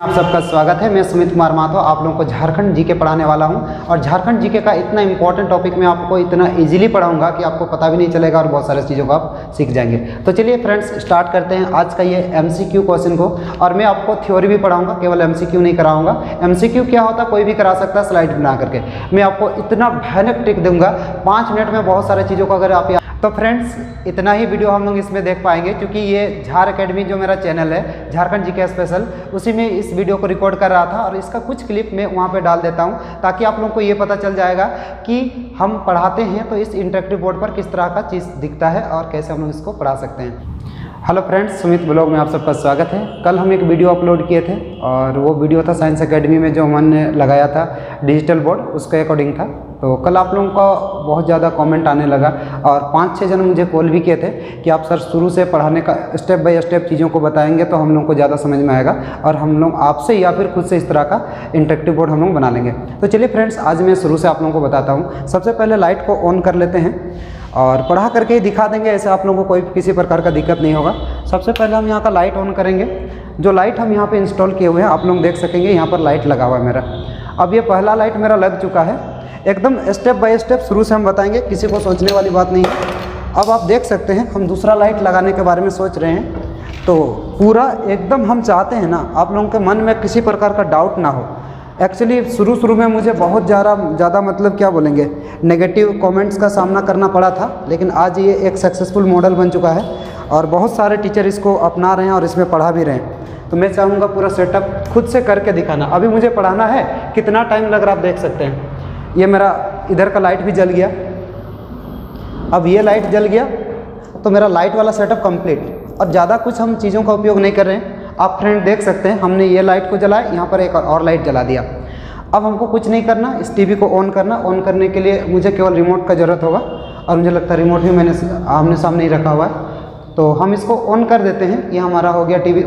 आप सबका स्वागत है। मैं सुमित कुमार माथो आप लोगों को झारखंड जीके पढ़ाने वाला हूं और झारखंड जीके का इतना इंपॉर्टेंट टॉपिक मैं आपको इतना इजीली पढ़ाऊंगा कि आपको पता भी नहीं चलेगा और बहुत सारी चीज़ों को आप सीख जाएंगे। तो चलिए फ्रेंड्स स्टार्ट करते हैं आज का ये एमसीक्यू क्वेश्चन को। और मैं आपको थ्योरी भी पढ़ाऊंगा, केवल एमसीक्यू नहीं कराऊंगा। एमसीक्यू क्या होता है कोई भी करा सकता है स्लाइड बना करके। मैं आपको इतना भयानक ट्रिक दूंगा 5 मिनट में बहुत सारी चीज़ों को अगर आप तो फ्रेंड्स इतना ही वीडियो हम लोग इसमें देख पाएंगे क्योंकि ये झार अकेडमी जो मेरा चैनल है झारखंड जीके स्पेशल, उसी में इस वीडियो को रिकॉर्ड कर रहा था और इसका कुछ क्लिप मैं वहाँ पे डाल देता हूँ ताकि आप लोगों को ये पता चल जाएगा कि हम पढ़ाते हैं तो इस इंटरेक्टिव बोर्ड पर किस तरह का चीज़ दिखता है और कैसे हम लोग इसको पढ़ा सकते हैं। हेलो फ्रेंड्स, सुमित ब्लॉग में आप सबका स्वागत है। कल हम एक वीडियो अपलोड किए थे और वो वीडियो था साइंस एकेडमी में जो हमने लगाया था डिजिटल बोर्ड, उसके अकॉर्डिंग था। तो कल आप लोगों का बहुत ज़्यादा कमेंट आने लगा और 5-6 जन मुझे कॉल भी किए थे कि आप सर शुरू से पढ़ाने का स्टेप बाय स्टेप चीज़ों को बताएंगे तो हम लोग को ज़्यादा समझ में आएगा और हम लोग आपसे या फिर खुद से इस तरह का इंटरेक्टिव बोर्ड हम लोग बना लेंगे। तो चलिए फ्रेंड्स, आज मैं शुरू से आप लोगों को बताता हूँ। सबसे पहले लाइट को ऑन कर लेते हैं और पढ़ा करके ही दिखा देंगे, ऐसे आप लोगों को कोई किसी प्रकार का दिक्कत नहीं होगा। सबसे पहले हम यहाँ का लाइट ऑन करेंगे। जो लाइट हम यहाँ पे इंस्टॉल किए हुए हैं आप लोग देख सकेंगे, यहाँ पर लाइट लगा हुआ है मेरा। अब ये पहला लाइट मेरा लग चुका है। एकदम स्टेप बाय स्टेप शुरू से हम बताएंगे, किसी को सोचने वाली बात नहीं है। अब आप देख सकते हैं हम दूसरा लाइट लगाने के बारे में सोच रहे हैं। तो पूरा एकदम हम चाहते हैं ना आप लोगों के मन में किसी प्रकार का डाउट ना हो। एक्चुअली शुरू में मुझे बहुत ज़्यादा मतलब क्या बोलेंगे नेगेटिव कमेंट्स का सामना करना पड़ा था, लेकिन आज ये एक सक्सेसफुल मॉडल बन चुका है और बहुत सारे टीचर इसको अपना रहे हैं और इसमें पढ़ा भी रहे हैं। तो मैं चाहूँगा पूरा सेटअप खुद से करके दिखाना। अभी मुझे पढ़ाना है, कितना टाइम लग रहा है आप देख सकते हैं। ये मेरा इधर का लाइट भी जल गया। अब ये लाइट जल गया तो मेरा लाइट वाला सेटअप कंप्लीट। और ज़्यादा कुछ हम चीज़ों का उपयोग नहीं कर रहे हैं। आप फ्रेंड देख सकते हैं हमने ये लाइट को जलाया, यहाँ पर एक और लाइट जला दिया। अब हमको कुछ नहीं करना, इस टीवी को ऑन करना। ऑन करने के लिए मुझे केवल रिमोट का ज़रूरत होगा और मुझे लगता है रिमोट भी मैंने आमने सामने ही रखा हुआ है। तो हम इसको ऑन कर देते हैं। ये हमारा हो गया टीवी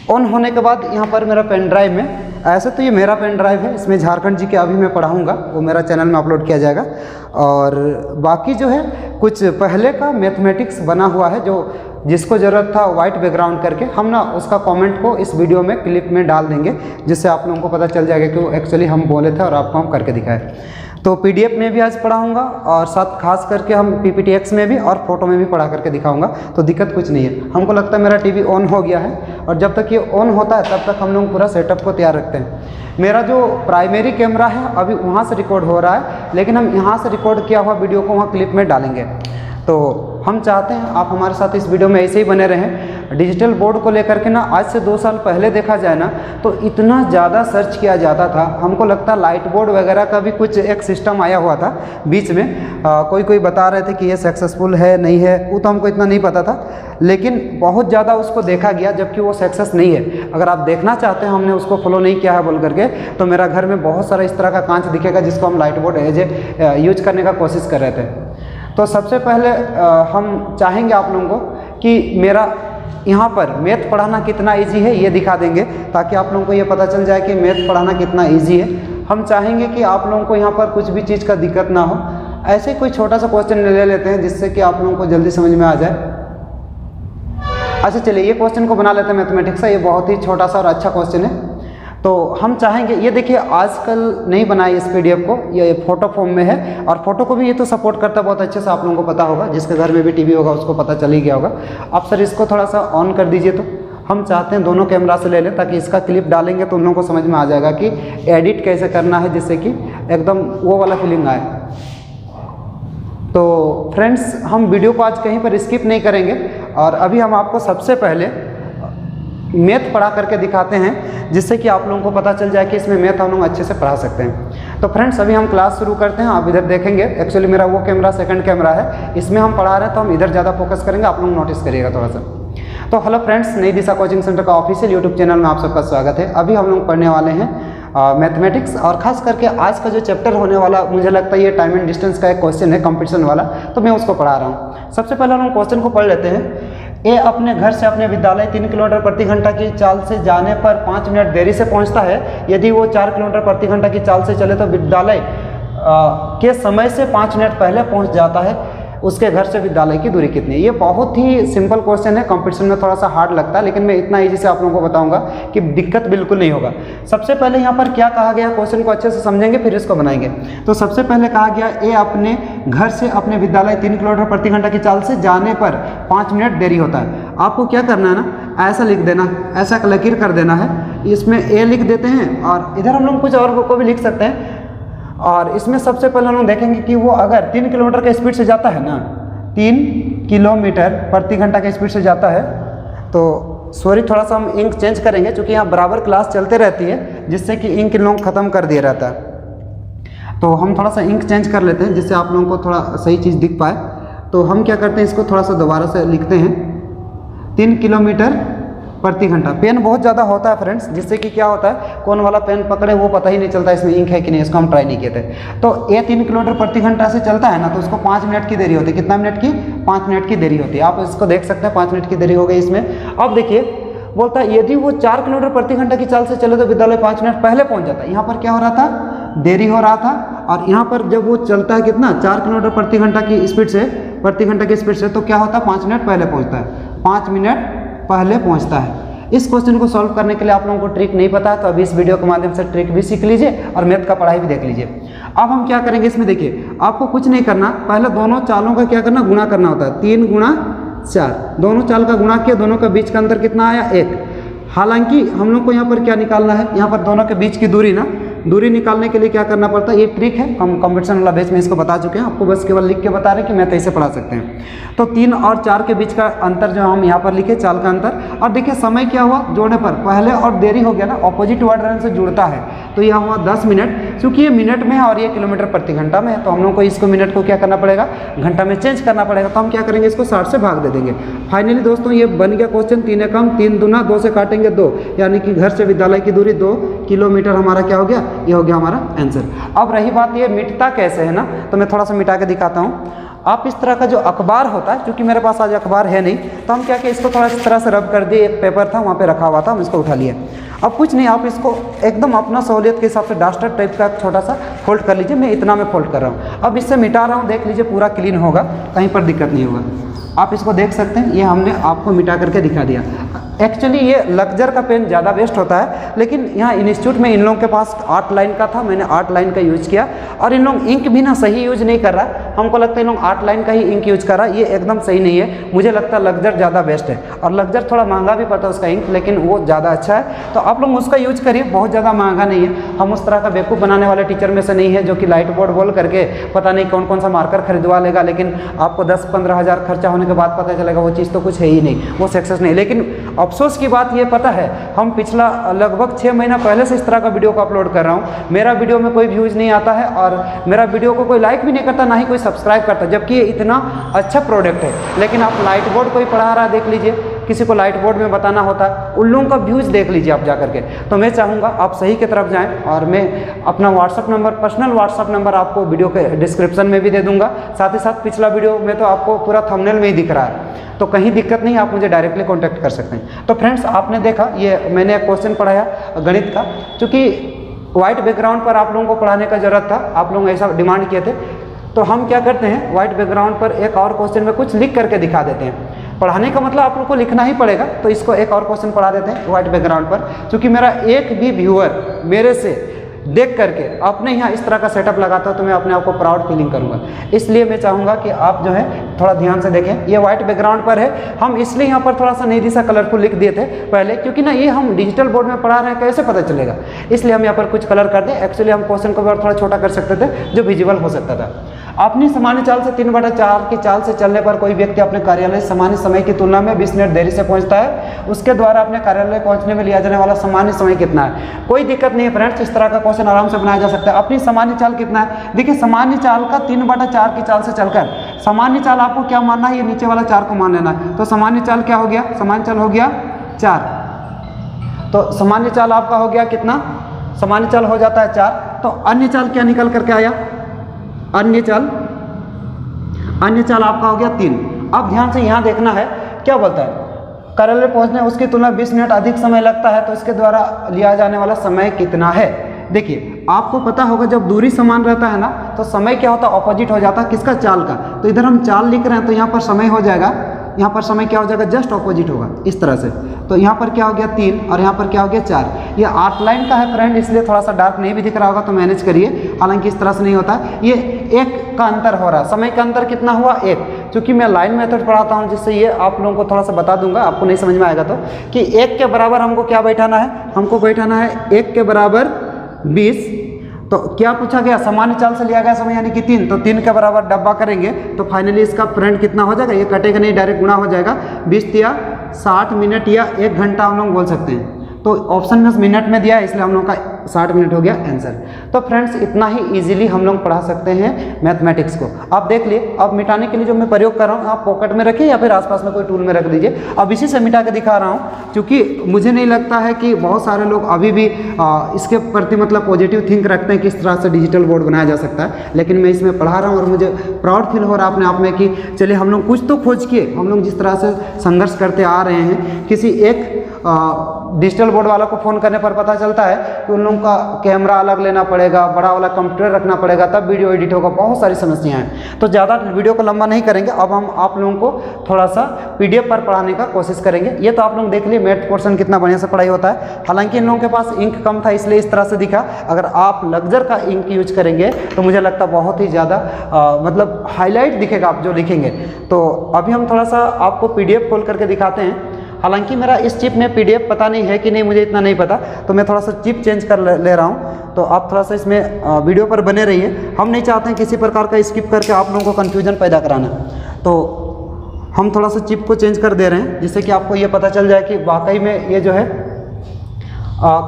ऑन होने के बाद यहाँ पर मेरा पेन ड्राइव में, ऐसे तो ये मेरा पेन ड्राइव है, इसमें झारखंड जी के अभी मैं पढ़ाऊँगा, वो मेरा चैनल में अपलोड किया जाएगा। और बाकी जो है कुछ पहले का मैथमेटिक्स बना हुआ है, जो जिसको ज़रूरत था वाइट बैकग्राउंड करके हम ना उसका कमेंट को इस वीडियो में क्लिप में डाल देंगे, जिससे आप लोगों को पता चल जाएगा कि वो एक्चुअली हम बोले थे और आपको हम करके दिखाए। तो पीडीएफ में भी आज पढ़ाऊँगा और साथ खास करके हम पीपीटीएक्स में भी और फोटो में भी पढ़ा करके दिखाऊंगा। तो दिक्कत कुछ नहीं है। हमको लगता है मेरा टीवी ऑन हो गया है और जब तक ये ऑन होता है तब तक हम लोग पूरा सेटअप को तैयार रखते हैं। मेरा जो प्राइमरी कैमरा है अभी वहाँ से रिकॉर्ड हो रहा है, लेकिन हम यहाँ से रिकॉर्ड किया हुआ वीडियो को वहाँ क्लिप में डालेंगे। तो हम चाहते हैं आप हमारे साथ इस वीडियो में ऐसे ही बने रहें। डिजिटल बोर्ड को लेकर के ना आज से 2 साल पहले देखा जाए ना तो इतना ज़्यादा सर्च किया जाता था। हमको लगता है लाइट बोर्ड वगैरह का भी कुछ एक सिस्टम आया हुआ था बीच में। कोई बता रहे थे कि ये सक्सेसफुल है नहीं है, वो तो हमको इतना नहीं पता था, लेकिन बहुत ज़्यादा उसको देखा गया जबकि वो सक्सेस नहीं है। अगर आप देखना चाहते हैं हमने उसको फॉलो नहीं किया है बोल करके, तो मेरा घर में बहुत सारा इस तरह का कांच दिखेगा जिसको हम light board as a use करने का कोशिश कर रहे थे। तो सबसे पहले हम चाहेंगे आप लोगों को कि मेरा यहाँ पर मैथ पढ़ाना कितना इजी है ये दिखा देंगे, ताकि आप लोगों को ये पता चल जाए कि मैथ पढ़ाना कितना इजी है। हम चाहेंगे कि आप लोगों को यहाँ पर कुछ भी चीज़ का दिक्कत ना हो। ऐसे कोई छोटा सा क्वेश्चन ले लेते हैं जिससे कि आप लोगों को जल्दी समझ में आ जाए। अच्छा चलिए ये क्वेश्चन को बना लेते हैं मैथमेटिक्स का। ये बहुत ही छोटा सा और अच्छा क्वेश्चन है। तो हम चाहेंगे, ये देखिए आजकल नहीं बनाए इस पीडीएफ को, ये फोटो फॉर्म में है और फोटो को भी ये तो सपोर्ट करता है बहुत अच्छे से। आप लोगों को पता होगा, जिसके घर में भी टीवी होगा उसको पता चल ही गया होगा। आप सर इसको थोड़ा सा ऑन कर दीजिए। तो हम चाहते हैं दोनों कैमरा से ले लें ताकि इसका क्लिप डालेंगे तो उन लोगों को समझ में आ जाएगा कि एडिट कैसे करना है, जिससे कि एकदम वो वाला फीलिंग आए। तो फ्रेंड्स हम वीडियो को आज कहीं पर स्किप नहीं करेंगे और अभी हम आपको सबसे पहले मैथ पढ़ा करके दिखाते हैं, जिससे कि आप लोगों को पता चल जाए कि इसमें मैथ हम लोग अच्छे से पढ़ा सकते हैं। तो फ्रेंड्स अभी हम क्लास शुरू करते हैं। आप इधर देखेंगे, एक्चुअली मेरा वो कैमरा सेकंड कैमरा है, इसमें हम पढ़ा रहे हैं तो हम इधर ज़्यादा फोकस करेंगे, आप लोग नोटिस करिएगा थोड़ा सा। तो हेलो फ्रेंड्स, नई दिशा कोचिंग सेंटर का ऑफिशियल यूट्यूब चैनल में आप सबका स्वागत है। अभी हम लोग पढ़ने वाले हैं मैथमेटिक्स और ख़ास करके आज का जो चैप्टर होने वाला, मुझे लगता है ये टाइम एंड डिस्टेंस का एक क्वेश्चन है कंपटीशन वाला, तो मैं उसको पढ़ा रहा हूँ। सबसे पहले हम लोग क्वेश्चन को पढ़ लेते हैं। ए अपने घर से अपने विद्यालय 3 किलोमीटर प्रति घंटा की चाल से जाने पर 5 मिनट देरी से पहुंचता है। यदि वो 4 किलोमीटर प्रति घंटा की चाल से चले तो विद्यालय के समय से 5 मिनट पहले पहुंच जाता है। उसके घर से विद्यालय की दूरी कितनी है। ये बहुत ही सिंपल क्वेश्चन है, कंपटीशन में थोड़ा सा हार्ड लगता है, लेकिन मैं इतना ईजी से आप लोगों को बताऊंगा कि दिक्कत बिल्कुल नहीं होगा। सबसे पहले यहाँ पर क्या कहा गया, क्वेश्चन को अच्छे से समझेंगे फिर इसको बनाएंगे। तो सबसे पहले कहा गया ए अपने घर से अपने विद्यालय 3 किलोमीटर प्रति घंटा की चाल से जाने पर 5 मिनट देरी होता है। आपको क्या करना है ना, ऐसा लिख देना, ऐसा लकीर कर देना है, इसमें ए लिख देते हैं और इधर हम लोग कुछ और को भी लिख सकते हैं। और इसमें सबसे पहले हम लोग देखेंगे कि वो अगर 3 किलोमीटर के स्पीड से जाता है ना, 3 किलोमीटर प्रति घंटा के स्पीड से जाता है, तो सॉरी थोड़ा सा हम इंक चेंज करेंगे क्योंकि यहाँ बराबर क्लास चलते रहती है, जिससे कि इंक इन लोग ख़त्म कर दिया रहता है। तो हम थोड़ा सा इंक चेंज कर लेते हैं जिससे आप लोगों को थोड़ा सही चीज़ दिख पाए। तो हम क्या करते हैं, इसको थोड़ा सा दोबारा से लिखते हैं, 3 किलोमीटर प्रति घंटा। पेन बहुत ज़्यादा होता है फ्रेंड्स, जिससे कि क्या होता है, कौन वाला पेन पकड़े वो पता ही नहीं चलता इसमें इंक है कि नहीं, इसको हम ट्राई नहीं किए थे। तो ये 3 किलोमीटर प्रति घंटा से चलता है ना, तो उसको 5 मिनट की देरी होती है। कितना मिनट की? 5 मिनट की देरी होती है। आप इसको देख सकते हैं 5 मिनट की देरी हो गई इसमें। अब देखिए बोलता है यदि वो 4 किलोमीटर प्रति घंटा की चाल से चले तो विद्यालय 5 मिनट पहले पहुँच जाता है। यहाँ पर क्या हो रहा था, देरी हो रहा था। और यहाँ पर जब वो चलता है कितना, 4 किलोमीटर प्रति घंटा की स्पीड से, प्रति घंटा की स्पीड से, तो क्या होता है, 5 मिनट पहले पहुँचता है, 5 मिनट पहले पहुँचता है। इस क्वेश्चन को सॉल्व करने के लिए आप लोगों को ट्रिक नहीं पता है तो अभी इस वीडियो के माध्यम से ट्रिक भी सीख लीजिए और मैथ का पढ़ाई भी देख लीजिए। अब हम क्या करेंगे इसमें, देखिए आपको कुछ नहीं करना, पहले दोनों चालों का क्या करना, गुणा करना होता है। 3 गुणा 4, दोनों चाल का गुणा किया, दोनों का बीच का अंतर कितना आया, 1। हालांकि हम लोग को यहाँ पर क्या निकालना है, यहाँ पर दोनों के बीच की दूरी ना, दूरी निकालने के लिए क्या करना पड़ता है, ये ट्रिक है, हम कंपटीशन वाला बेस में इसको बता चुके हैं, आपको बस केवल लिख के बता रहे हैं कि मैथ ऐसे पढ़ा सकते हैं। तो 3 और 4 के बीच का अंतर जो हम यहाँ पर लिखे, चाल का अंतर। और देखिए समय क्या हुआ, जोड़ने पर पहले और देरी हो गया ना, ऑपोजिट वर्ड से जुड़ता है, तो यह हुआ 10 मिनट। क्योंकि ये मिनट में है और ये किलोमीटर प्रति घंटा में है, तो हम लोग को इसको मिनट को क्या करना पड़ेगा, घंटा में चेंज करना पड़ेगा। तो हम क्या करेंगे, इसको 60 से भाग दे देंगे। फाइनली दोस्तों ये बन गया क्वेश्चन। 3 एकम 3 दूना 2 से काटेंगे 2, यानी कि घर से विद्यालय की दूरी 2 किलोमीटर हमारा क्या हो गया, ये हो गया हमारा आंसर। अब रही बात ये मिटता कैसे है ना, तो मैं थोड़ा सा मिटा के दिखाता हूँ। आप इस तरह का जो अखबार होता है, क्योंकि मेरे पास आज अखबार है नहीं, तो हम क्या किए, इसको थोड़ा इस तरह से रब कर दिए। एक पेपर था वहाँ पे रखा हुआ था, हम इसको उठा लिए। अब कुछ नहीं, आप इसको एकदम अपना सहूलियत के हिसाब से डस्टर टाइप का छोटा सा फोल्ड कर लीजिए। मैं इतना में फोल्ड कर रहा हूँ। अब इससे मिटा रहा हूँ, देख लीजिए पूरा क्लीन होगा, कहीं पर दिक्कत नहीं होगा। आप इसको देख सकते हैं, ये हमने आपको मिटा करके दिखा दिया। एक्चुअली ये लक्जर का पेन ज़्यादा बेस्ट होता है, लेकिन यहाँ इंस्टीट्यूट में इन लोगों के पास 8 लाइन का था, मैंने 8 लाइन का यूज़ किया। और इन लोग इंक भी ना सही यूज नहीं कर रहा है, हमको लगता है इन लोग 8 लाइन का ही इंक यूज कर रहा है, ये एकदम सही नहीं है। मुझे लगता है लक्जर ज़्यादा बेस्ट है, और लक्जर थोड़ा महंगा भी पड़ता है उसका इंक, लेकिन वो ज़्यादा अच्छा है। तो आप लोग उसका यूज करिए, बहुत ज़्यादा महंगा नहीं है। हम उस तरह का बेवकूफ़ बनाने वाले टीचर में से नहीं है जो कि लाइट बोर्ड बोल करके पता नहीं कौन कौन सा मार्कर खरीदवा लेगा, लेकिन आपको 10-15 हज़ार खर्चा होने के बाद पता चलेगा वो चीज़ तो कुछ है ही नहीं, वो सक्सेस नहीं। लेकिन अफसोस की बात ये पता है, हम पिछला लगभग 6 महीना पहले से इस तरह का वीडियो को अपलोड कर रहा हूँ। मेरा वीडियो में कोई व्यूज़ नहीं आता है और मेरा वीडियो को कोई लाइक भी नहीं करता, ना ही कोई सब्सक्राइब करता, जबकि ये इतना अच्छा प्रोडक्ट है। लेकिन आप लाइट बोर्ड कोई पढ़ा रहा है, देख लीजिए, किसी को लाइट बोर्ड में बताना होता है, उन लोगों का व्यूज़ देख लीजिए आप जा करके। तो मैं चाहूँगा आप सही की तरफ जाएँ, और मैं अपना WhatsApp number, personal WhatsApp number आपको वीडियो के डिस्क्रिप्शन में भी दे दूँगा। साथ ही साथ पिछला वीडियो में तो आपको पूरा थंबनेल में ही दिख रहा है, तो कहीं दिक्कत नहीं, आप मुझे डायरेक्टली कॉन्टैक्ट कर सकते हैं। तो फ्रेंड्स आपने देखा, ये मैंने एक क्वेश्चन पढ़ाया गणित का, क्योंकि वाइट बैकग्राउंड पर आप लोगों को पढ़ाने का ज़रूरत था, आप लोग ऐसा डिमांड किए थे। तो हम क्या करते हैं, वाइट बैकग्राउंड पर एक और क्वेश्चन में कुछ लिख करके दिखा देते हैं। पढ़ाने का मतलब आप लोग को लिखना ही पड़ेगा, तो इसको एक और क्वेश्चन पढ़ा देते हैं वाइट बैकग्राउंड पर। क्योंकि मेरा एक भी व्यूअर मेरे से देख करके अपने यहाँ इस तरह का सेटअप लगाता है तो मैं अपने आप को प्राउड फीलिंग करूँगा। इसलिए मैं चाहूँगा कि आप जो है थोड़ा ध्यान से देखें। ये वाइट बैकग्राउंड पर है, हम इसलिए यहाँ पर थोड़ा सा नई दिशा कलरफुल लिख दिए थे पहले, क्योंकि ना ये हम डिजिटल बोर्ड में पढ़ा रहे हैं, कैसे पता चलेगा, इसलिए हम यहाँ पर कुछ कलर कर दें। एक्चुअली हम क्वेश्चन को थोड़ा छोटा कर सकते थे जो विजुअल हो सकता था। अपनी सामान्य चाल से 3/4 की चाल से चलने पर कोई व्यक्ति अपने कार्यालय सामान्य समय की तुलना में 20 मिनट देरी से पहुंचता है, उसके द्वारा अपने कार्यालय पहुंचने में लिया जाने वाला सामान्य समय कितना है। कोई दिक्कत नहीं है फ्रेंड्स, इस तरह का क्वेश्चन आराम से बनाया जा सकता है। अपनी सामान्य चाल कितना है, देखिए सामान्य चाल का 3/4 की चाल से चलकर, सामान्य चाल आपको क्या मानना है, ये नीचे वाला 4 को मान लेना है। तो सामान्य चाल क्या हो गया, सामान्य चाल हो गया 4, तो सामान्य चाल आपका हो गया कितना, सामान्य चाल हो जाता है 4। तो अन्य चाल क्या निकल करके आया, अन्य चाल आपका हो गया 3। अब ध्यान से यहाँ देखना है, क्या बोलता है, कार्यालय पहुँचने उसकी तुलना 20 मिनट अधिक समय लगता है, तो इसके द्वारा लिया जाने वाला समय कितना है। देखिए आपको पता होगा जब दूरी समान रहता है ना तो समय क्या होता है, ऑपोजिट हो जाता है किसका, चाल का। तो इधर हम चाल लिख रहे हैं तो यहाँ पर समय हो जाएगा, यहाँ पर समय क्या हो जाएगा, जस्ट ऑपोजिट होगा इस तरह से। तो यहाँ पर क्या हो गया 3 और यहाँ पर क्या हो गया 4। ये 8 लाइन का है फ्रेंड, इसलिए थोड़ा सा डार्क नहीं भी दिख रहा होगा तो मैनेज करिए, हालांकि इस तरह से नहीं होता। ये 1 का अंतर हो रहा है, समय का अंतर कितना हुआ 1, क्योंकि मैं लाइन मेथड पढ़ाता हूँ जिससे ये आप लोगों को थोड़ा सा बता दूंगा, आपको नहीं समझ में आएगा तो, कि 1 के बराबर हमको क्या बैठाना है, हमको बैठाना है 1 के बराबर 20। तो क्या पूछा गया, सामान्य चाल से लिया गया समय यानी कि 3, तो 3 के बराबर डब्बा करेंगे तो फाइनली इसका फ्रेंड कितना हो जाएगा, ये कटेगा नहीं, डायरेक्ट गुणा हो जाएगा। 20 या 60 मिनट या 1 घंटा हम लोग बोल सकते हैं। तो ऑप्शन में मिनट में दिया है इसलिए हम लोग का 60 मिनट हो गया आंसर। तो फ्रेंड्स इतना ही इजीली हम लोग पढ़ा सकते हैं मैथमेटिक्स को। आप देख लिए, अब मिटाने के लिए जो मैं प्रयोग कर रहा हूँ आप पॉकेट में रखिए या फिर आसपास में कोई टूल में रख दीजिए। अब इसी से मिटा के दिखा रहा हूँ, क्योंकि मुझे नहीं लगता है कि बहुत सारे लोग अभी भी इसके प्रति मतलब पॉजिटिव थिंक रखते हैं कि इस तरह से डिजिटल बोर्ड बनाया जा सकता है। लेकिन मैं इसमें पढ़ा रहा हूँ और मुझे प्राउड फील हो रहा है अपने आप में कि चलिए हम लोग कुछ तो खोज किए। हम लोग जिस तरह से संघर्ष करते आ रहे हैं, किसी एक डिजिटल बोर्ड वाला को फ़ोन करने पर पता चलता है कि उन लोगों का कैमरा अलग लेना पड़ेगा, बड़ा वाला कंप्यूटर रखना पड़ेगा, तब वीडियो एडिट होगा, बहुत सारी समस्याएं हैं। तो ज़्यादा वीडियो को लंबा नहीं करेंगे, अब हम आप लोगों को थोड़ा सा PDF पर पढ़ाने का कोशिश करेंगे। ये तो आप लोग देख लिए मैथ पोर्शन कितना बढ़िया से पढ़ाई होता है। हालांकि इन लोगों के पास इंक कम था इसलिए इस तरह से दिखा। अगर आप लग्जर का इंक यूज करेंगे तो मुझे लगता है बहुत ही ज़्यादा मतलब हाईलाइट दिखेगा आप जो लिखेंगे। तो अभी हम थोड़ा सा आपको PDF खोल करके दिखाते हैं। हालांकि मेरा इस चिप में PDF पता नहीं है कि नहीं, मुझे इतना नहीं पता, तो मैं थोड़ा सा चिप चेंज कर ले रहा हूँ। तो आप थोड़ा सा इसमें वीडियो पर बने रहिए। हम नहीं चाहते हैं किसी प्रकार का स्किप करके आप लोगों को कन्फ्यूजन पैदा कराना। तो हम थोड़ा सा चिप को चेंज कर दे रहे हैं जिससे कि आपको ये पता चल जाए कि वाकई में ये जो है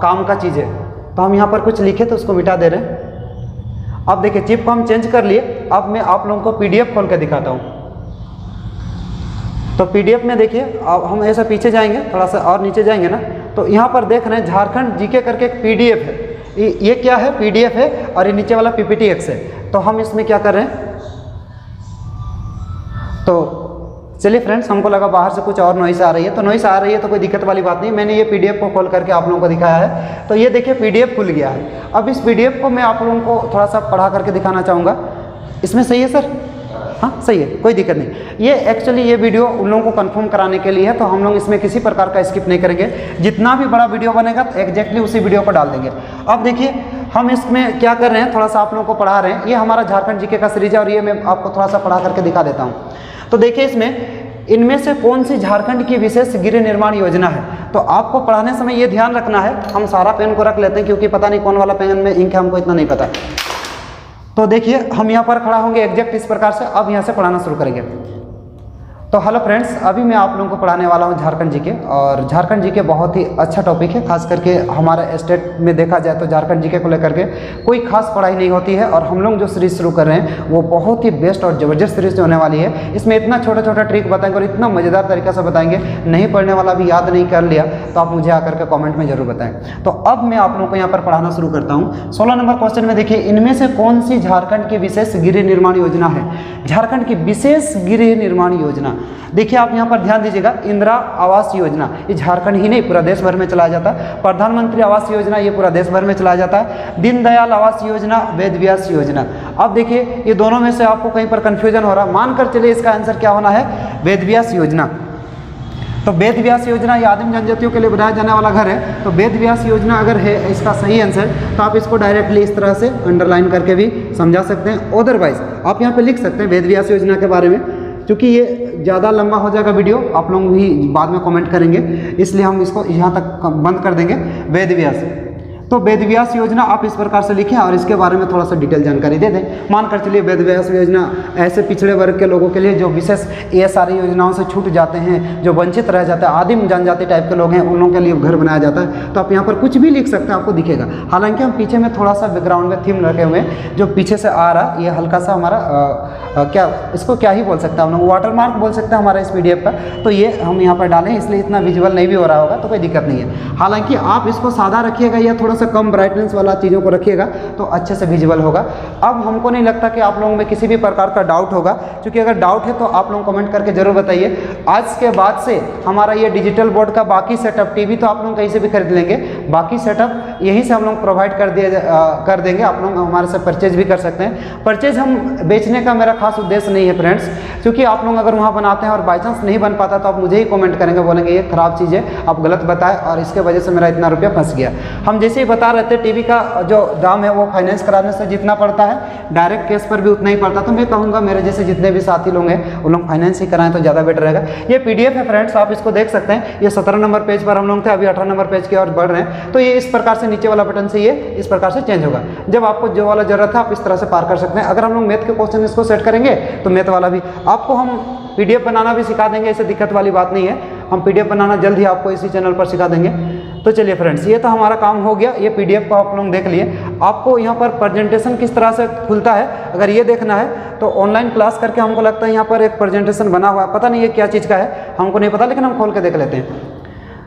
काम का चीज़ है। तो हम यहाँ पर कुछ लिखे तो उसको मिटा दे रहे हैं। अब देखिए चिप को हम चेंज कर लिए। अब मैं आप लोगों को PDF खोल के दिखाता हूँ। तो PDF में देखिए, अब हम ऐसा पीछे जाएंगे, थोड़ा सा और नीचे जाएंगे ना, तो यहाँ पर देख रहे हैं झारखंड जीके करके एक PDF है। ये क्या है, PDF है, और ये नीचे वाला PPTX है। तो हम इसमें क्या कर रहे हैं, तो चलिए फ्रेंड्स, हमको लगा बाहर से कुछ और नॉइस आ रही है, तो नॉइस आ रही है तो कोई दिक्कत वाली बात नहीं। मैंने ये PDF को खोल करके आप लोगों को दिखाया है। तो ये देखिए PDF खुल गया है। अब इस PDF को मैं आप लोगों को थोड़ा सा पढ़ा करके दिखाना चाहूँगा। इसमें सही है सर? हाँ सही है, कोई दिक्कत नहीं। ये एक्चुअली ये वीडियो उन लोगों को कंफर्म कराने के लिए है, तो हम लोग इसमें किसी प्रकार का स्किप नहीं करेंगे। जितना भी बड़ा वीडियो बनेगा तो एग्जैक्टली उसी वीडियो पर डाल देंगे। अब देखिए हम इसमें क्या कर रहे हैं, थोड़ा सा आप लोगों को पढ़ा रहे हैं। ये हमारा झारखंड जीके का सीरीज है और ये मैं आपको थोड़ा सा पढ़ा करके दिखा देता हूँ। तो देखिए इसमें इनमें से कौन सी झारखंड की विशेष गृह निर्माण योजना है। तो आपको पढ़ाने समय ये ध्यान रखना है। हम सारा पेन को रख लेते हैं क्योंकि पता नहीं कौन वाला पेन में इंक है, हमको इतना नहीं पता। तो देखिए हम यहाँ पर खड़ा होंगे एग्जैक्ट इस प्रकार से। अब यहाँ से पढ़ाना शुरू करेंगे। तो हेलो फ्रेंड्स, अभी मैं आप लोगों को पढ़ाने वाला हूँ झारखंड जीके। और झारखंड जीके बहुत ही अच्छा टॉपिक है, खास करके हमारे स्टेट में देखा जाए तो झारखंड जीके को लेकर के कोई खास पढ़ाई नहीं होती है। और हम लोग जो सीरीज शुरू कर रहे हैं वो बहुत ही बेस्ट और ज़बरदस्त सीरीज होने वाली है। इसमें इतना छोटा छोटा ट्रिक बताएंगे और इतना मज़ेदार तरीके से बताएंगे, नहीं पढ़ने वाला भी याद नहीं कर लिया तो आप मुझे आकर के कॉमेंट में जरूर बताएं। तो अब मैं आप लोगों को यहाँ पर पढ़ाना शुरू करता हूँ। 16 नंबर क्वेश्चन में देखिए, इनमें से कौन सी झारखंड की विशेष गृह निर्माण योजना है। झारखंड की विशेष गृह निर्माण योजना, देखिए आप यहाँ पर ध्यान दीजिएगा। इंदिरा आवास योजना, ये झारखंड ही नहीं पूरा देश भर में चलाया जाता है। प्रधानमंत्री आवास योजना, ये पूरा देश भर में चलाया जाता है। दीनदयाल आवास योजना, वेद व्यास योजना। अब देखिए ये दोनों में से आपको कहीं पर कंफ्यूजन हो रहा, मानकर चलिए इसका आंसर क्या होना है, वेद व्यास योजना। तो वेद व्यास योजना ये आदिम जनजातियों के लिए बनाया जाने वाला घर है। तो वेद व्यास योजना अगर है इसका सही आंसर, तो आप इसको डायरेक्टली इस तरह से अंडरलाइन करके भी समझा सकते हैं। अदरवाइज आप यहाँ पे लिख सकते हैं वेद व्यास योजना के बारे में। क्योंकि ये ज़्यादा लंबा हो जाएगा वीडियो, आप लोग भी बाद में कमेंट करेंगे, इसलिए हम इसको यहाँ तक बंद कर देंगे। वेद व्यास, तो वेद व्यास योजना आप इस प्रकार से लिखें और इसके बारे में थोड़ा सा डिटेल जानकारी दे दें। मानकर चलिए वेद व्यास योजना ऐसे पिछड़े वर्ग के लोगों के लिए जो विशेष ये सारी योजनाओं से छूट जाते हैं, जो वंचित रह जाते हैं, आदिम जनजाति टाइप के लोग हैं, उन लोगों के लिए घर बनाया जाता है। तो आप यहाँ पर कुछ भी लिख सकते हैं, आपको दिखेगा। हालांकि हम पीछे में थोड़ा सा बैकग्राउंड में थीम रखे हुए हैं, जो पीछे से आ रहा ये हल्का सा हमारा क्या इसको क्या ही बोल सकते हैं हम लोग, वाटरमार्क बोल सकते हैं हमारा इस PDF का। तो ये हम यहाँ पर डालें, इसलिए इतना विजुअल नहीं भी हो रहा होगा, तो कोई दिक्कत नहीं है। हालांकि आप इसको सादा रखिएगा या थोड़ा सा कम ब्राइटनेस वाला चीज़ों को रखिएगा तो अच्छे से विजिबल होगा। अब हमको नहीं लगता कि आप लोगों में किसी भी प्रकार का डाउट होगा, क्योंकि अगर डाउट है तो आप लोग कमेंट करके जरूर बताइए। आज के बाद से हमारा ये डिजिटल बोर्ड का बाकी सेटअप, टीवी तो आप लोग कहीं से भी खरीद लेंगे, बाकी सेटअप यहीं से हम लोग प्रोवाइड कर देंगे। आप लोग हमारे से परचेज भी कर सकते हैं। परचेज हम बेचने का मेरा खास उद्देश्य नहीं है फ्रेंड्स, क्योंकि आप लोग अगर वहाँ बनाते हैं और बाई चांस नहीं बन पाता तो आप मुझे ही कमेंट करेंगे, बोलेंगे ये खराब चीज़ है, आप गलत बताएं और इसके वजह से मेरा इतना रुपया फंस गया। हम जैसे ही बता रहे थे टीवी का जो दाम है वो फाइनेंस कराने से जितना पड़ता है डायरेक्ट केस पर भी उतना ही पड़ता, तो मैं कहूँगा मेरे जैसे जितने भी साथी लोग हैं वो लोग फाइनेंस ही कराएं तो ज़्यादा बेटर रहेगा। ये PDF है फ्रेंड्स, आप इसको देख सकते हैं। ये 17 नंबर पेज पर हम लोग थे, अभी 18 नंबर पेज की ओर बढ़ रहे हैं। तो ये इस प्रकार से नीचे वाला बटन से ये इस प्रकार से चेंज होगा। जब आपको जो वाला जरूरत है आप इस तरह से पार कर सकते हैं। अगर हम लोग मैथ के क्वेश्चन इसको सेट करेंगे तो मैथ वाला भी आपको हम PDF बनाना भी सिखा देंगे, ऐसे दिक्कत वाली बात नहीं है। हम PDF बनाना जल्द ही आपको इसी चैनल पर सिखा देंगे। तो चलिए फ्रेंड्स, ये तो हमारा काम हो गया। ये PDF को आप लोग देख लिए। आपको यहाँ पर प्रेजेंटेशन किस तरह से खुलता है अगर ये देखना है तो ऑनलाइन क्लास करके हमको लगता है यहाँ पर एक प्रेजेंटेशन बना हुआ है, पता नहीं ये क्या चीज़ का है, हमको नहीं पता, लेकिन हम खोल के देख लेते हैं।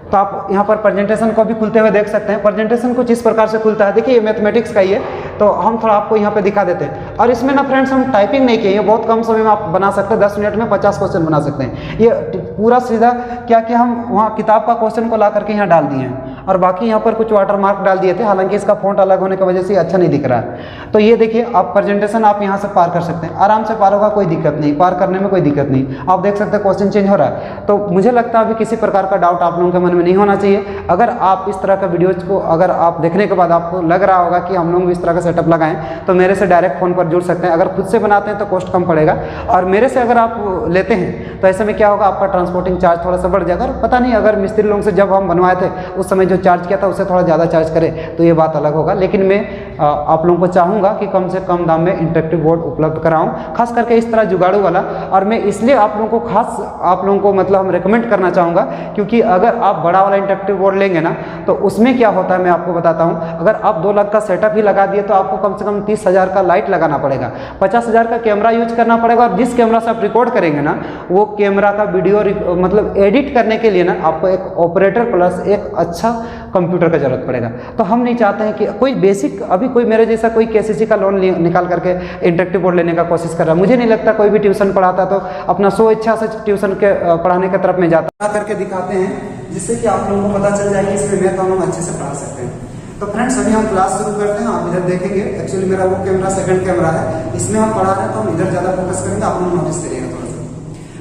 तो आप यहाँ पर प्रेजेंटेशन को भी खुलते हुए देख सकते हैं। प्रेजेंटेशन कुछ इस प्रकार से खुलता है। देखिए ये मैथमेटिक्स का ही है, तो हम थोड़ा आपको यहाँ पे दिखा देते हैं। और इसमें ना फ्रेंड्स हम टाइपिंग नहीं किए, बहुत कम समय में आप बना सकते हैं। 10 मिनट में 50 क्वेश्चन बना सकते हैं। ये पूरा सीधा क्या कि हम वहाँ किताब का क्वेश्चन को ला करके यहाँ डाल दिए हैं और बाकी यहाँ पर कुछ वाटर मार्क डाल दिए थे, हालांकि इसका फॉन्ट अलग होने की वजह से अच्छा नहीं दिख रहा है। तो ये देखिए आप प्रेजेंटेशन आप यहाँ से पार कर सकते हैं, आराम से पार होगा, कोई दिक्कत नहीं, पार करने में कोई दिक्कत नहीं। आप देख सकते हैं क्वेश्चन चेंज हो रहा है। तो मुझे लगता है अभी किसी प्रकार का डाउट आप लोगों के मन में नहीं होना चाहिए। अगर आप इस तरह का वीडियोज को अगर आप देखने के बाद आपको लग रहा होगा कि हम लोग भी इस तरह का सेटअप लगाएं तो मेरे से डायरेक्ट फ़ोन पर जुड़ सकते हैं। अगर खुद से बनाते हैं तो कॉस्ट कम पड़ेगा, और मेरे से अगर आप लेते हैं तो ऐसे में क्या होगा, आपका ट्रांसपोर्टिंग चार्ज थोड़ा सा बढ़ जाएगा। और पता नहीं अगर मिस्त्री लोगों से जब हम बनवाए थे उस समय जो चार्ज किया था उससे थोड़ा ज़्यादा चार्ज करे तो ये बात अलग होगा। लेकिन मैं आप लोगों को चाहूँगा कि कम से कम दाम में इंटरेक्टिव बोर्ड उपलब्ध कराऊँ, खास करके इस तरह जुगाड़ू वाला। और मैं इसलिए आप लोगों को खास आप लोगों को मतलब हम रिकमेंड करना चाहूँगा, क्योंकि अगर आप बड़ा वाला इंटरेक्टिव बोर्ड लेंगे ना तो उसमें क्या होता है मैं आपको बताता हूँ। अगर आप 2 लाख का सेटअप ही लगा दिए तो आपको कम से कम 30,000 का लाइट लगाना पड़ेगा, 50,000 का कैमरा यूज करना पड़ेगा, और जिस कैमरा से आप रिकॉर्ड करेंगे ना वो कैमरा का वीडियो मतलब एडिट करने के लिए ना आपको एक ऑपरेटर प्लस एक अच्छा कंप्यूटर का जरूरत पड़ेगा। तो हम नहीं चाहते हैं कि कोई बेसिक, अभी कोई मेरे जैसा कोई KCC का लोन निकाल करके इंटरेक्टिव बोर्ड लेने का कोशिश कर रहा है। मुझे नहीं लगता कोई भी ट्यूशन पढ़ाता तो अपना स्व इच्छा से ट्यूशन के पढ़ाने की तरफ में जाता करके दिखाते हैं, जिससे कि आप लोगों को पता चल जाए कि इसमें मैथ हम अच्छे से पढ़ा सकते हैं। तो फ्रेंड्स अभी हम क्लास शुरू करते हैं। आप इधर देखेंगे, एक्चुअली मेरा वो कैमरा सेकंड कैमरा है, इसमें हम पढ़ा रहे हैं तो हम इधर ज़्यादा फोकस करेंगे, आप लोग नोटिस करिएगा थोड़ा सा।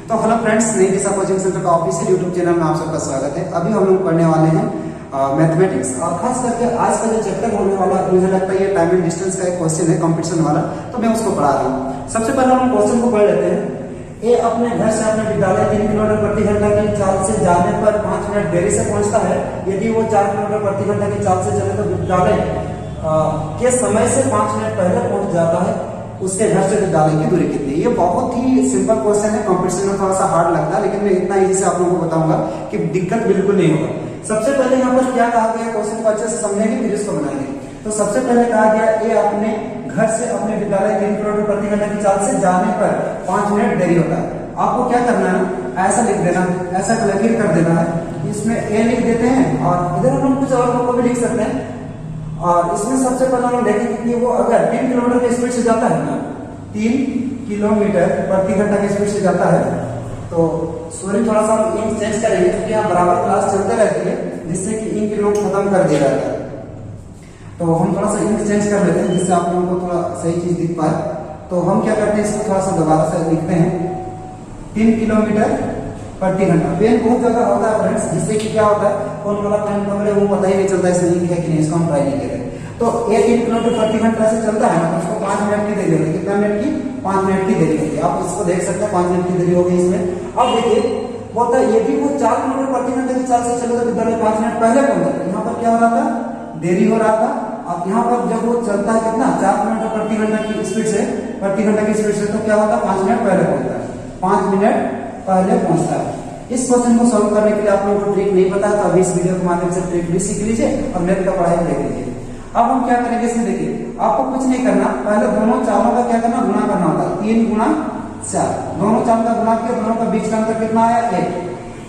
तो हेलो फ्रेंड्स, नई दिशा कोचिंग सेंटर का ऑफिशियल यूट्यूब चैनल में आप सबका स्वागत है। अभी हम लोग पढ़ने वाले हैं मैथमेटिक्स, और खास करके आज का जो चैप्टर होने वाला मुझे लगता है ये टाइम एंड डिस्टेंस का एक क्वेश्चन है कंपटीशन वाला, तो मैं उसको पढ़ा रहा हूँ। सबसे पहले हम क्वेश्चन को पढ़ लेते हैं। ये अपने घर से अपने विद्यालय 3 किलोमीटर प्रति घंटा की चाल से जाने पर 5 मिनट देरी से पहुंचता है। यदि वो 4 किलोमीटर प्रति घंटा की चाल से चले तो विद्यालय के समय से 5 मिनट पहले पहुंच जाता है। उसके घर से विद्यालय की दूरी कितनी है? ये बहुत ही सिंपल क्वेश्चन है, कंपटीशन में थोड़ा सा हार्ड लगता है, लेकिन मैं इतना इजी से आप लोगों को बताऊंगा कि दिक्कत बिल्कुल नहीं होगा। सबसे पहले यहाँ पर क्या कहा गया, क्वेश्चन को अच्छे से समझेंगे फिर इसको बनाएंगे। तो सबसे पहले कहा गया ये अपने घर से अपने विद्यालय 3 किलोमीटर प्रति घंटा की चाल से जाने पर 5 मिनट देरी होता है। आपको क्या करना है, ऐसा लिख देना, ऐसा लकीर कर देना है, इसमें A लिख देते हैं और इधर हम कुछ और को भी लिख सकते हैं। और इसमें सबसे पहले हम देखेंगे कि वो अगर 3 किलोमीटर की स्पीड से जाता है ना, 3 किलोमीटर प्रति घंटा की स्पीड से जाता है, तो सॉरी थोड़ा सा हम इंक चेंज करेंगे क्योंकि यहाँ बराबर क्लास चलते रहती है, जिससे कि इंक लोग खत्म कर दिया जाता है। तो हम थोड़ा सा इंक चेंज कर लेते हैं जिससे आप लोगों को थोड़ा सही चीज दिख पाए। तो हम क्या करते हैं, इसको थोड़ा सा दोबारा से लिखते हैं 3 किलोमीटर प्रति घंटा। पेन बहुत जगह होता है फ्रेंड्स, जिससे कि क्या होता है कौन वाला पेन पकड़े वो पता ही नहीं चलता इसमें इंक है कि नहीं, इसको हम ट्राई नहीं करें। तो 1 किलोमीटर प्रति घंटा से चलता है ना, उसको 5 मिनट की देरी होगी। कितना मिनट की? 5 मिनट की देरी होगी। आप इसको देख सकते हैं 5 मिनट की देरी होगी इसमें। अब देखिए बोलता है यदि वो 4 किलोमीटर प्रति घंटे की चाल से चले तो विद्यालय 5 मिनट पहले पहुंच जाता है। यहाँ पर क्या हो रहा था, देरी हो रहा था। अब यहाँ पर जब वो चलता है कितना, 4 किलोमीटर प्रति घंटा की स्पीड से, प्रति घंटा की स्पीड से, तो क्या होता है 5 मिनट पहले पहुंचता है, 5 मिनट पहले पहुंचता है। इस क्वेश्चन को सॉल्व करने के लिए आप लोगों को ट्रिक नहीं पता तो अभी इस वीडियो के माध्यम से ट्रिक भी सीख लीजिए और मैथ का पढ़ाई देख लीजिए। अब हम क्या करेंगे इसमें, देखिए आपको कुछ नहीं करना, पहले दोनों चालों का क्या करना, गुणा करना होता है। 3 गुणा 4, दोनों चाल का गुणा किया, दोनों का बीच का अंतर कितना आया 1।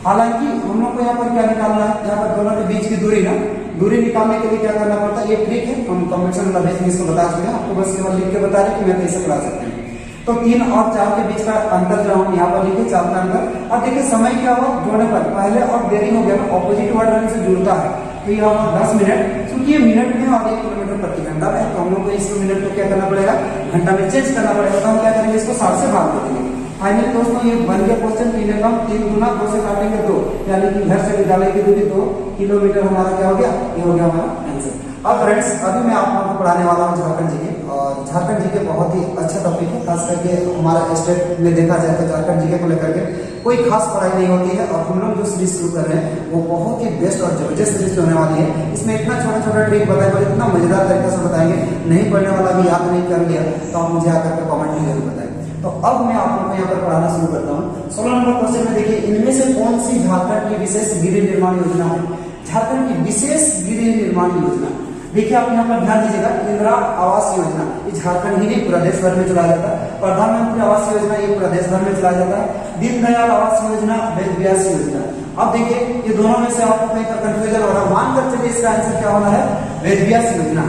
हालांकि हम लोग को यहाँ पर क्या निकालना है, यहाँ पर दोनों के बीच की दूरी ना, दूरी निकालने के लिए क्या करना पड़ता है, ये ट्रिक है, हम कन्वेंशन वाला बेस में इसको बता चुके हैं, आपको बस केवल लिख के बता रहे कि मैं कैसे पढ़ा सकते हैं। तो 3 और 4 के बीच का अंतर जो हम यहाँ पर लिखे 4 का अंतर। अब देखिए समय क्या हुआ जोड़ने पर, पहले और देरी हो गया ना, ऑपोजिट वर्ड रहने से जुड़ता है, तो ये होगा 10 मिनट, क्योंकि ये मिनट में और 1 किलोमीटर प्रति घंटा में, तो हम लोग को इस मिनट को क्या करना पड़ेगा, घंटा में चेंज करना पड़ेगा। तो हम क्या करेंगे, इसको 60 से भाग देंगे। फाइनली दोस्तों ये बन गया क्वेश्चन, 3 कम 3 गुना 2 से काटेंगे 2, यानी कि घर से विद्यालय की दूरी 2 किलोमीटर हमारा क्या हो गया, ये हो गया हमारा आंसर। अब फ्रेंड्स अभी मैं आप लोगों को पढ़ाने वाला हूँ झारखंड जीके, और झारखंड जीके बहुत ही अच्छा टॉपिक है, खास करके हमारा स्टेट में देखा जाए तो झारखंड जीके को लेकर के कोई खास पढ़ाई नहीं होती है। और हम लोग जो सीरीज शुरू कर रहे हैं वो बहुत ही बेस्ट और जबरदस्त सीरीज होने वाली है। इसमें इतना छोटा छोटा ट्रिक बताएंगे और इतना मजेदार तरीके से बताएंगे, नहीं पढ़ने वाला भी याद नहीं कर लिया तो आप मुझे आकर के कॉमेंट में जरूर बताएं। तो अब मैं आप लोगों को यहाँ पर पढ़ाना शुरू करता हूँ। 16 नंबर क्वेश्चन में देखिए, इनमें से कौन सी झारखंड की विशेष गृह निर्माण योजना है, झारखंड की विशेष गृह निर्माण योजना। देखिए आप यहाँ पर ध्यान दीजिएगा, इंदिरा आवास योजना ये झारखंड ही नहीं पूरा देश भर में चलाया जाता है। प्रधानमंत्री आवास योजना ये पूरा देश भर में चलाया जाता है। दीनदयाल आवास योजना, वेद व्यास योजना। अब देखिए ये दोनों में से आपको कहीं पर कंफ्यूजन हो रहा है, मानकर चलिए इसका आंसर क्या होना है, वेद व्यास योजना।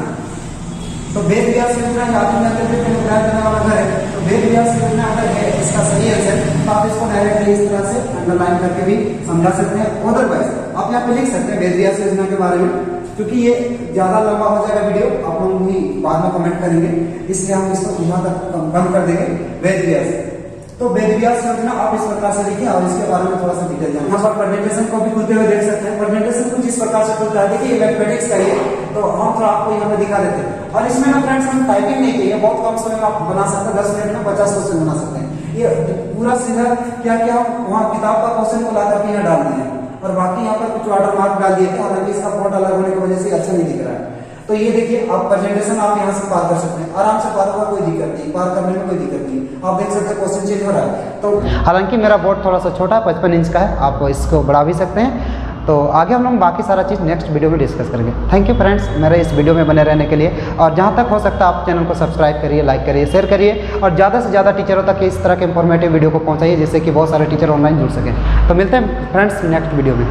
तो वेद व्यास योजना याद करने वाला अगर है तो वेद व्यास योजना अगर है इसका सही आंसर, तो आप इसको डायरेक्टली इस तरह से अंडरलाइन करके भी समझा सकते हैं। अदरवाइज आप यहाँ पे लिख सकते हैं वेद व्यास योजना के बारे में, क्योंकि ये ज्यादा लंबा हो जाएगा वीडियो, आप लोग भी बाद में कमेंट करेंगे, इसलिए हम इसको यहाँ तक बंद कर देंगे वेद व्यास। तो वेद व्यास योजना आप इस प्रकार से लिखिए और इसके बारे में थोड़ा सा डिटेल जानिए। यहाँ पर प्रेजेंटेशन को भी खुलते हुए देख सकते हैं, प्रेजेंटेशन कुछ इस प्रकार से खुलता है। देखिए मैथमेटिक्स का ये, तो हम थोड़ा आपको यहाँ पे दिखा देते हैं। और इसमें ना फ्रेंड्स हम टाइपिंग नहीं की है, बहुत कम समय में आप बना सकते हैं, 10 मिनट में 50 क्वेश्चन बना सकते हैं। ये पूरा सीधा क्या क्या वहाँ किताब का क्वेश्चन को ला करके यहाँ डाल दिए और बाकी यहाँ पर कुछ वाटर मार्क डाल दिए थे, हालांकि इसका फॉन्ट अलग होने की वजह से अच्छा नहीं दिख रहा है। तो ये देखिए आप प्रेजेंटेशन आप यहाँ से पार कर सकते हैं, आराम से पार होगा, कोई दिक्कत नहीं, पार करने में कोई दिक्कत नहीं। आप देख सकते हैं क्वेश्चन चेंज हो रहा है। तो हालांकि मेरा बोर्ड थोड़ा सा छोटा है, 55 इंच का है, आप इसको बढ़ा भी सकते हैं। तो आगे हम लोग बाकी सारा चीज़ नेक्स्ट वीडियो में डिस्कस करेंगे। थैंक यू फ्रेंड्स मेरे इस वीडियो में बने रहने के लिए, और जहाँ तक हो सकता है आप चैनल को सब्सक्राइब करिए, लाइक करिए, शेयर करिए, और ज़्यादा से ज़्यादा टीचरों तक इस तरह के इंफॉर्मेटिव वीडियो को पहुँचाइए, जिससे कि बहुत सारे टीचर ऑनलाइन जुड़ सकें। तो मिलते हैं फ्रेंड्स नेक्स्ट वीडियो में।